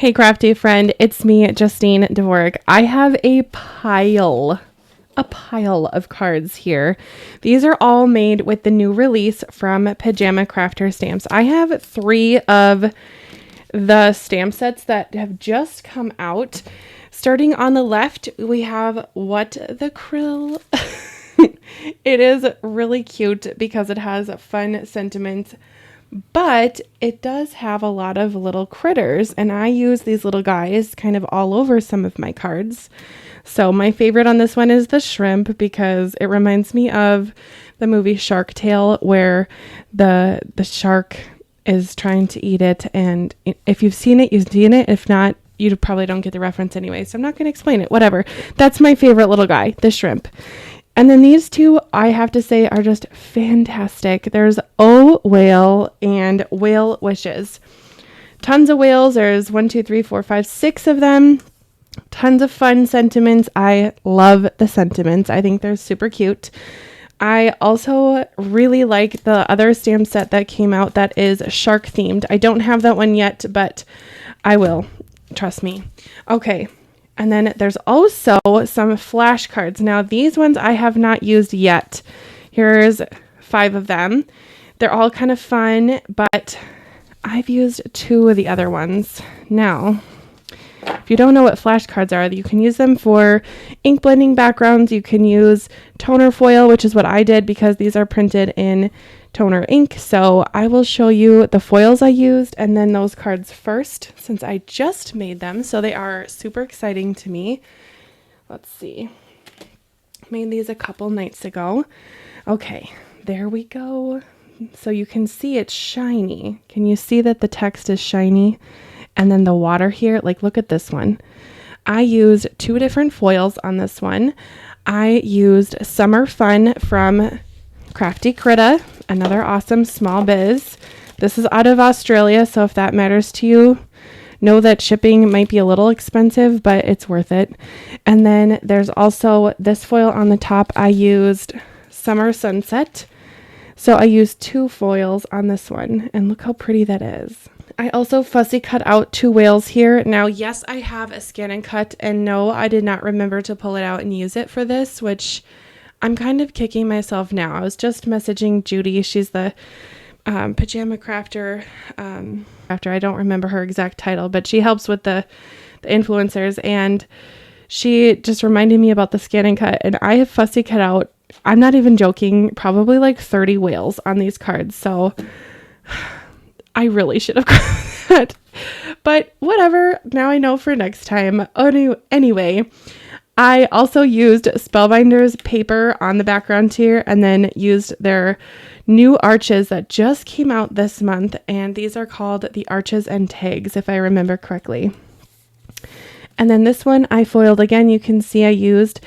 Hey, crafty friend, it's me, Justine Dvorak. I have a pile of cards here. These are all made with the new release from Pajama Crafter Stamps. I have 3 of the stamp sets that have just come out. Starting on the left, we have What the Krill. It is really cute because it has fun sentiments, but it does have a lot of little critters, and I use these little guys kind of all over some of my cards. So my favorite on this one is the shrimp because it reminds me of the movie Shark Tale, where the shark is trying to eat it, and if you've seen it, you've seen it. If not, you probably don't get the reference anyway, so I'm not going to explain it. Whatever. That's my favorite little guy, the shrimp. And then these two, I have to say, are just fantastic. There's Oh Whale and Whale Wishes. Tons of whales. There's 1, 2, 3, 4, 5, 6 of them. Tons of fun sentiments. I love the sentiments. I think they're super cute. I also really like the other stamp set that came out that is shark themed. I don't have that one yet, but I will. Trust me. Okay. And then there's also some flashcards. Now, these ones I have not used yet. Here's 5 of them. They're all kind of fun, but I've used 2 of the other ones. Now, if you don't know what flashcards are, you can use them for ink blending backgrounds. You can use toner foil, which is what I did because these are printed in toner ink. So I will show you the foils I used and then those cards first, since I just made them. So they are super exciting to me. Let's see. Made these a couple nights ago. Okay, there we go. So you can see it's shiny. Can you see that the text is shiny? And then the water here, like look at this one. I used 2 different foils on this one. I used Summer Fun from Crafty, another awesome small biz. This is out of Australia, so if that matters to you, know that shipping might be a little expensive, but it's worth it. And then there's also this foil on the top. I used Summer Sunset. So I used 2 foils on this one, and look how pretty that is. I also fussy cut out 2 whales here. Now, yes, I have a scan and cut, and no, I did not remember to pull it out and use it for this, which I'm kind of kicking myself now. I was just messaging Judy. She's the Pajama Crafter. I don't remember her exact title, but she helps with the influencers, and she just reminded me about the scan and cut, and I have fussy cut out, I'm not even joking, probably like 30 whales on these cards. So I really should have got that, but whatever. Now I know for next time. Anyway, I also used Spellbinders paper on the background here, and then used their new arches that just came out this month, and these are called the Arches and Tags, if I remember correctly. And then this one I foiled again. You can see I used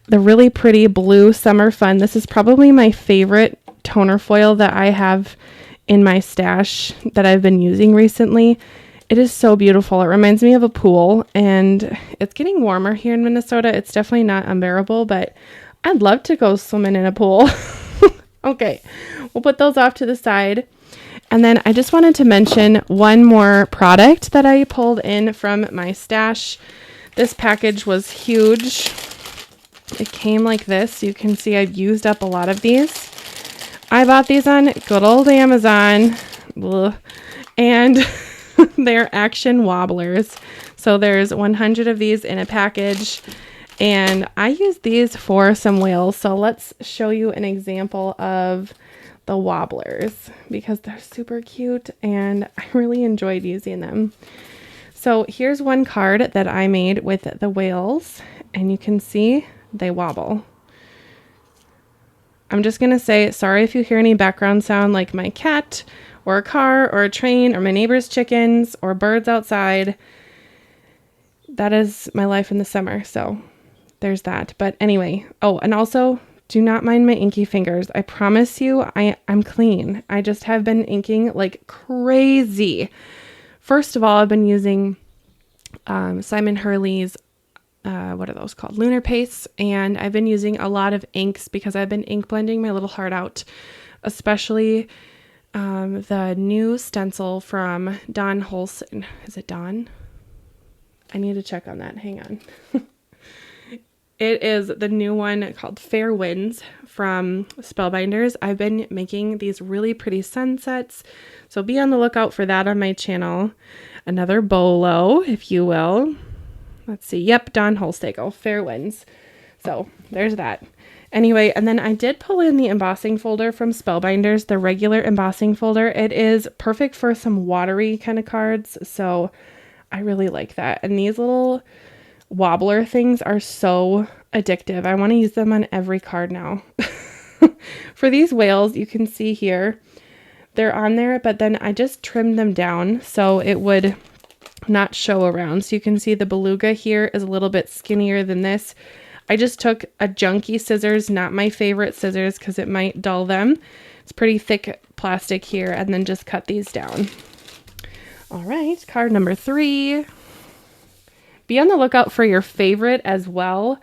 the really pretty blue Summer Fun. This is probably my favorite toner foil that I have in my stash that I've been using recently. It is so beautiful. It reminds me of a pool, and it's getting warmer here in Minnesota. It's definitely not unbearable, but I'd love to go swimming in a pool. Okay, we'll put those off to the side. And then I just wanted to mention one more product that I pulled in from my stash. This package was huge. It came like this. You can see I've used up a lot of these. I bought these on good old Amazon. Ugh. And they're action wobblers. So there's 100 of these in a package. And I use these for some whales. So let's show you an example of the wobblers because they're super cute and I really enjoyed using them. So here's one card that I made with the whales, and you can see they wobble. I'm just going to say, sorry if you hear any background sound like my cat or a car or a train or my neighbor's chickens or birds outside. That is my life in the summer. So there's that. But anyway, oh, and also do not mind my inky fingers. I promise you I'm clean. I just have been inking like crazy. First of all, I've been using Simon Hurley's what are those called? Lunar pastes. And I've been using a lot of inks because I've been ink blending my little heart out, especially the new stencil from Don Holson. Is it Don? I need to check on that. Hang on. It is the new one called Fair Winds from Spellbinders. I've been making these really pretty sunsets, so be on the lookout for that on my channel. Another bolo, if you will. Let's see. Yep, Don Holstagel, Fair Winds. So there's that. Anyway, and then I did pull in the embossing folder from Spellbinders, the regular embossing folder. It is perfect for some watery kind of cards, so I really like that. And these little wobbler things are so addictive. I want to use them on every card now. For these whales, you can see here, they're on there, but then I just trimmed them down so it would not show around. So you can see the beluga here is a little bit skinnier than this. I just took a junky scissors, not my favorite scissors because it might dull them. It's pretty thick plastic here, and then just cut these down. All right, card number 3. Be on the lookout for your favorite as well.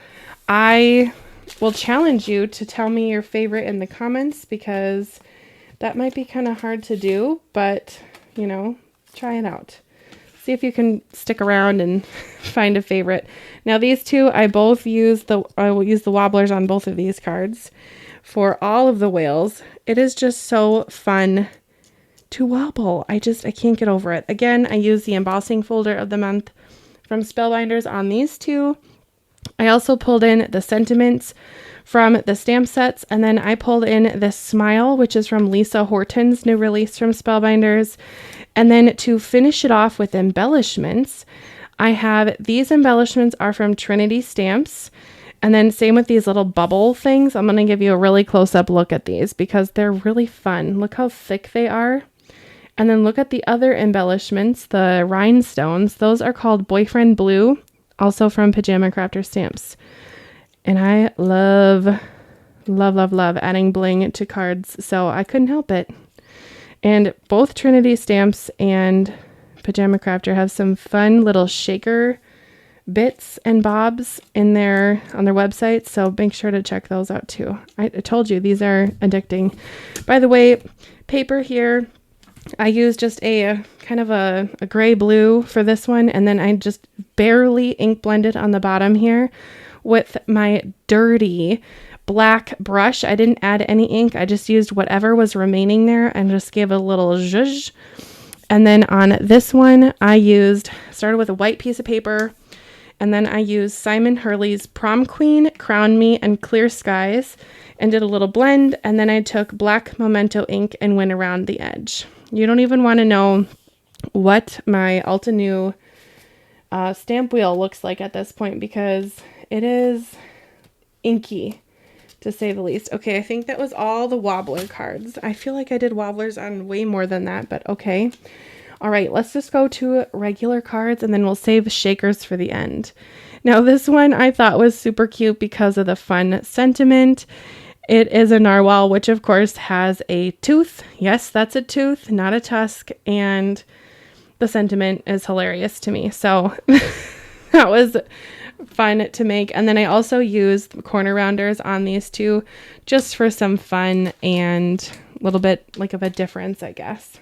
I will challenge you to tell me your favorite in the comments because that might be kind of hard to do, but you know, try it out. See if you can stick around and find a favorite. Now these two, I will use the wobblers on both of these cards. For all of the whales, it is just so fun to wobble. I can't get over it. Again, I use the embossing folder of the month from Spellbinders on these two. I also pulled in the sentiments from the stamp sets, and then I pulled in this smile, which is from Lisa Horton's new release from Spellbinders. And then to finish it off with embellishments, I have these embellishments are from Trinity Stamps. And then same with these little bubble things. I'm going to give you a really close-up look at these because they're really fun. Look how thick they are. And then look at the other embellishments, the rhinestones. Those are called Boyfriend Blue, also from Pajama Crafter Stamps. And I love adding bling to cards, so I couldn't help it. And both Trinity Stamps and Pajama Crafter have some fun little shaker bits and bobs on their website, so make sure to check those out too. I told you, these are addicting. By the way, paper here, I used just a kind of a gray blue for this one, and then I just barely ink blended on the bottom here with my dirty black brush. I didn't add any ink. I just used whatever was remaining there and just gave a little zhuzh. And then on this one, started with a white piece of paper, and then I used Simon Hurley's Prom Queen, Crown Me, and Clear Skies, and did a little blend, and then I took black Memento ink and went around the edge. You don't even want to know what my Alta New stamp wheel looks like at this point because it is inky, to say the least. Okay, I think that was all the wobbler cards. I feel like I did wobblers on way more than that, but okay. All right, let's just go to regular cards and then we'll save shakers for the end. Now this one I thought was super cute because of the fun sentiment. It is a narwhal, which of course has a tooth. Yes, that's a tooth, not a tusk. And the sentiment is hilarious to me. So that was fun to make. And then I also used corner rounders on these two just for some fun and a little bit like of a difference, I guess.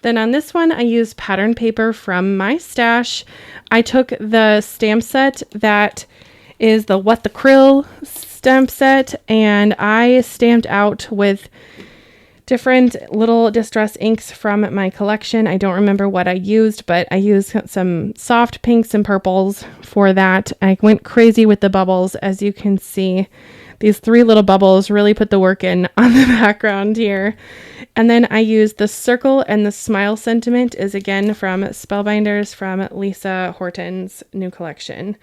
Then on this one, I used pattern paper from my stash. I took the stamp set that is the What the Krill stamp set, and I stamped out with different little distress inks from my collection. I don't remember what I used, but I used some soft pinks and purples for that. I went crazy with the bubbles, as you can see. These 3 little bubbles really put the work in on the background here. And then I used the circle, and the smile sentiment is again from Spellbinders from Lisa Horton's new collection.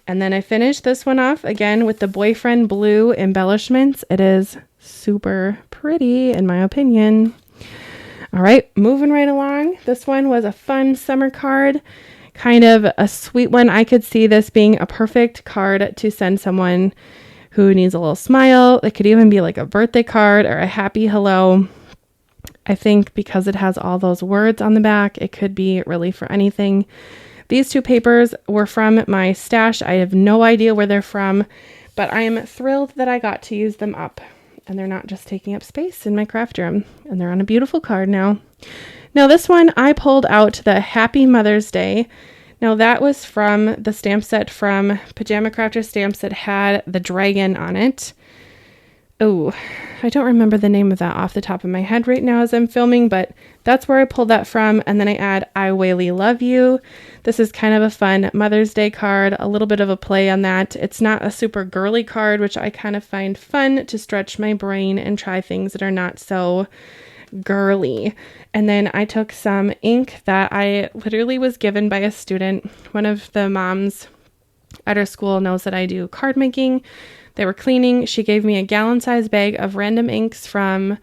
And then I finished this one off again with the Boyfriend Blue embellishments. It is super pretty in my opinion. All right, moving right along. This one was a fun summer card, kind of a sweet one. I could see this being a perfect card to send someone who needs a little smile. It could even be like a birthday card or a happy hello. I think because it has all those words on the back, it could be really for anything. These 2 papers were from my stash. I have no idea where they're from, but I am thrilled that I got to use them up. And they're not just taking up space in my craft room. And they're on a beautiful card now. Now this one, I pulled out the Happy Mother's Day Now that was from the stamp set from Pajama Crafter Stamps that had the dragon on it. Oh, I don't remember the name of that off the top of my head right now as I'm filming, but that's where I pulled that from. And then I add I Whaley Love You. This is kind of a fun Mother's Day card, a little bit of a play on that. It's not a super girly card, which I kind of find fun to stretch my brain and try things that are not so girly. And then I took some ink that I literally was given by a student. One of the moms at our school knows that I do card making. They were cleaning. She gave me a gallon-sized bag of random inks from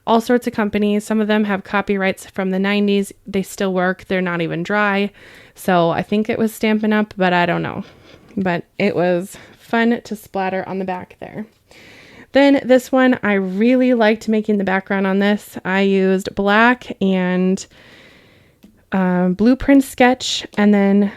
all sorts of companies. Some of them have copyrights from the 90s. They still work. They're not even dry. So I think it was Stampin' Up, but I don't know. But it was fun to splatter on the back there. Then this one, I really liked making the background on this. I used black and blueprint sketch and then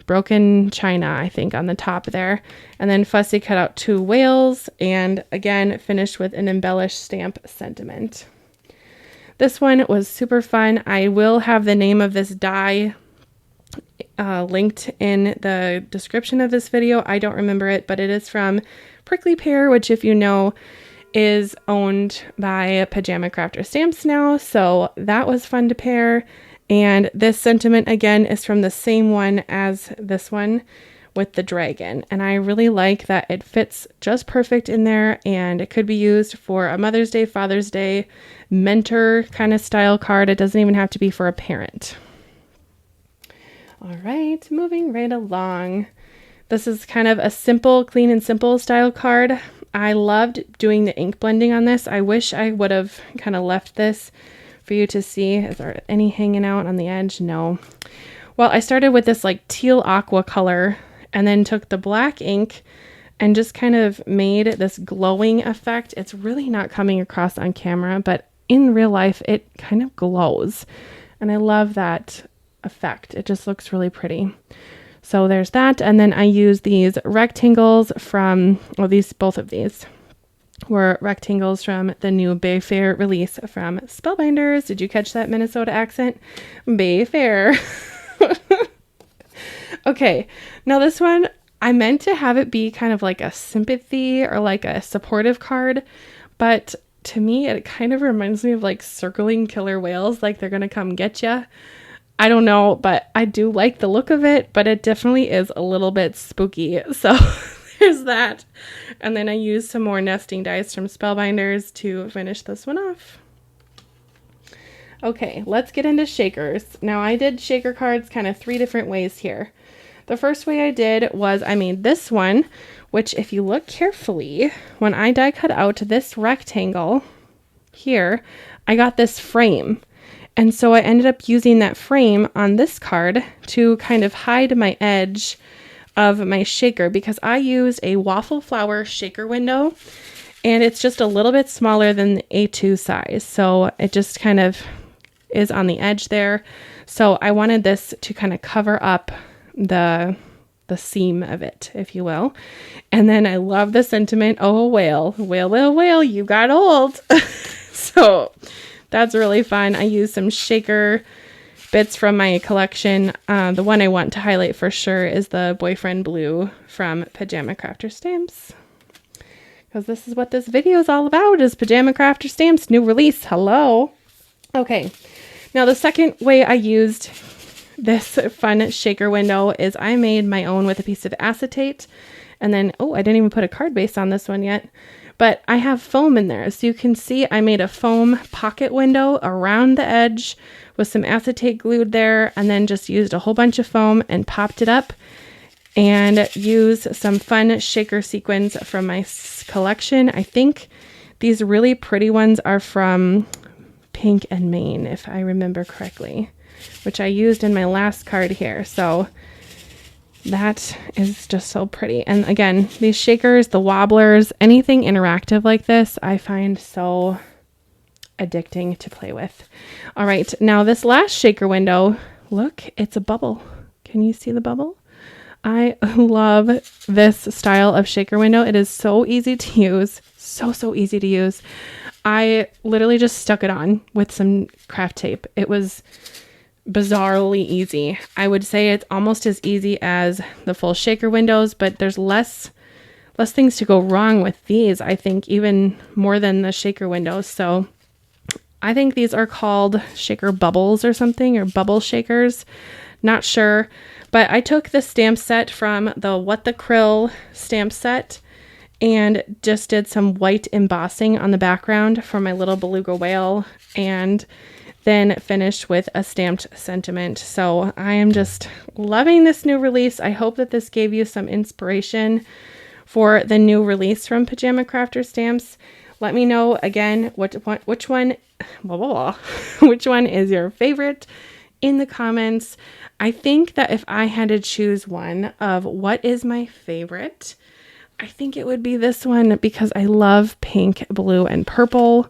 broken china, I think, on the top there. And then fussy cut out 2 whales and again finished with an embellished stamp sentiment. This one was super fun. I will have the name of this die linked in the description of this video. I don't remember it, but it is from Prickly Pear, which, if you know, is owned by Pajama Crafter Stamps now. So that was fun to pair. And this sentiment, again, is from the same one as this one with the dragon. And I really like that it fits just perfect in there, and it could be used for a Mother's Day, Father's Day, mentor kind of style card. It doesn't even have to be for a parent. All right, moving right along. This is kind of a simple, clean and simple style card. I loved doing the ink blending on this. I wish I would have kind of left this for you to see. Is there any hanging out on the edge? No. Well, I started with this like teal aqua color and then took the black ink and just kind of made this glowing effect. It's really not coming across on camera, but in real life, it kind of glows. And I love that effect. It just looks really pretty. So there's that. And then I use these rectangles from, well, both of these were rectangles from the new Bay Fair release from Spellbinders. Did you catch that Minnesota accent? Bay Fair. Okay, now this one, I meant to have it be kind of like a sympathy or like a supportive card, but to me, it kind of reminds me of like circling killer whales, like they're gonna come get ya. I don't know, but I do like the look of it, but it definitely is a little bit spooky. So there's that. And then I used some more nesting dice from Spellbinders to finish this one off. Okay, let's get into shakers. Now I did shaker cards kind of 3 different ways here. The first way I did was I made this one, which if you look carefully, when I die cut out this rectangle here, I got this frame. And so I ended up using that frame on this card to kind of hide my edge of my shaker, because I used a waffle flower shaker window and it's just a little bit smaller than the A2 size. So it just kind of is on the edge there. So I wanted this to kind of cover up the seam of it, if you will. And then I love the sentiment, oh, whale, whale, whale, whale, you got old. So that's really fun. I used some shaker bits from my collection. The one I want to highlight for sure is the Boyfriend Blue from Pajama Crafter Stamps, because this is what this video is all about, is Pajama Crafter Stamps new release. Hello. Okay, now the second way I used this fun shaker window is I made my own with a piece of acetate, and then, oh, I didn't even put a card base on this one yet, but I have foam in there. So you can see I made a foam pocket window around the edge with some acetate glued there, and then just used a whole bunch of foam and popped it up, and used some fun shaker sequins from my collection. I think these really pretty ones are from Pink and Maine, if I remember correctly, which I used in my last card here. So that is just so pretty. And again, these shakers, the wobblers, anything interactive like this, I find so addicting to play with. All right, now this last shaker window, look, it's a bubble. Can you see the bubble? I love this style of shaker window. It is so easy to use, so easy to use. I literally just stuck it on with some craft tape. It was bizarrely easy. I would say it's almost as easy as the full shaker windows, but there's less things to go wrong with these, I think, even more than the shaker windows. So I think these are called shaker bubbles or something, or bubble shakers. Not sure. But I took the stamp set from the What the Krill stamp set and just did some white embossing on the background for my little beluga whale, and then finished with a stamped sentiment. So I am just loving this new release. I hope that this gave you some inspiration for the new release from Pajama Crafter Stamps. Let me know again which one is your favorite in the comments. I think that if I had to choose one of what is my favorite, I think it would be this one, because I love pink, blue, and purple,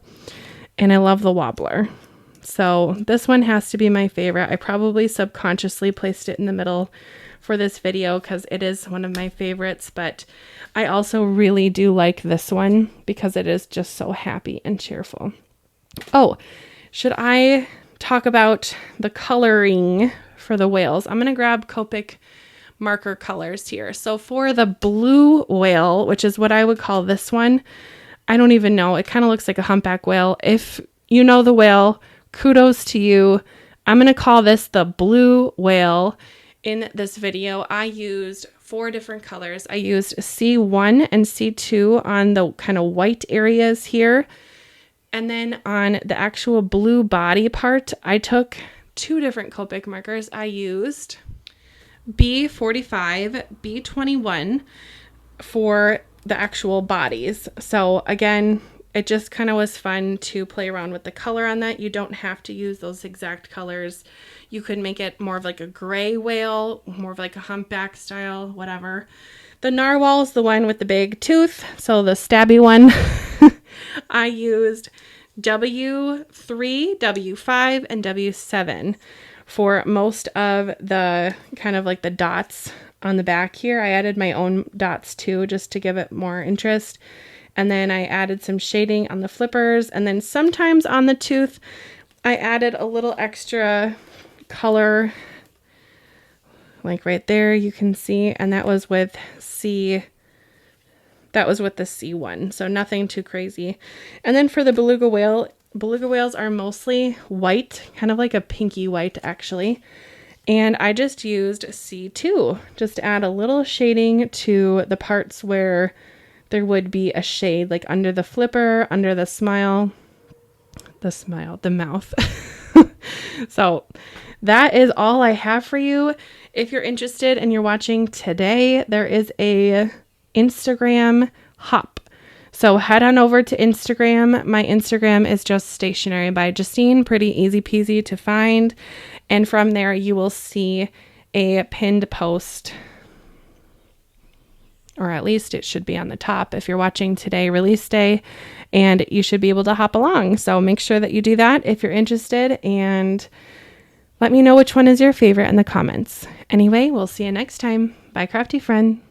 and I love the wobbler. So this one has to be my favorite. I probably subconsciously placed it in the middle for this video because it is one of my favorites, but I also really do like this one because it is just so happy and cheerful. Oh, should I talk about the coloring for the whales? I'm going to grab Copic marker colors here. So for the blue whale, which is what I would call this one, I don't even know. It kind of looks like a humpback whale. If you know the whale, kudos to you. I'm going to call this the blue whale. In this video, I used 4 different colors. I used C1 and C2 on the kind of white areas here. And then on the actual blue body part, I took 2 different Copic markers. I used B45, B21 for the actual bodies. So again, it just kind of was fun to play around with the color on that. You don't have to use those exact colors. You could make it more of like a gray whale, more of like a humpback style, whatever. The narwhal is the one with the big tooth, so the stabby one. I used W3, W5, and W7 for most of the kind of like the dots on the back here. I added my own dots too, just to give it more interest. And then I added some shading on the flippers. And then sometimes on the tooth, I added a little extra color, like right there, you can see. And that was with the C1. So nothing too crazy. And then for the beluga whale, beluga whales are mostly white, kind of like a pinky white actually. And I just used C2 just to add a little shading to the parts where there would be a shade, like under the flipper, under the mouth. So that is all I have for you. If you're interested and you're watching today, there is a Instagram hop. So head on over to Instagram. My Instagram is just Stationery by Justine. Pretty easy peasy to find. And from there, you will see a pinned post, or at least it should be on the top if you're watching today, release day, and you should be able to hop along. So make sure that you do that if you're interested, and let me know which one is your favorite in the comments. Anyway, we'll see you next time. Bye, crafty friend.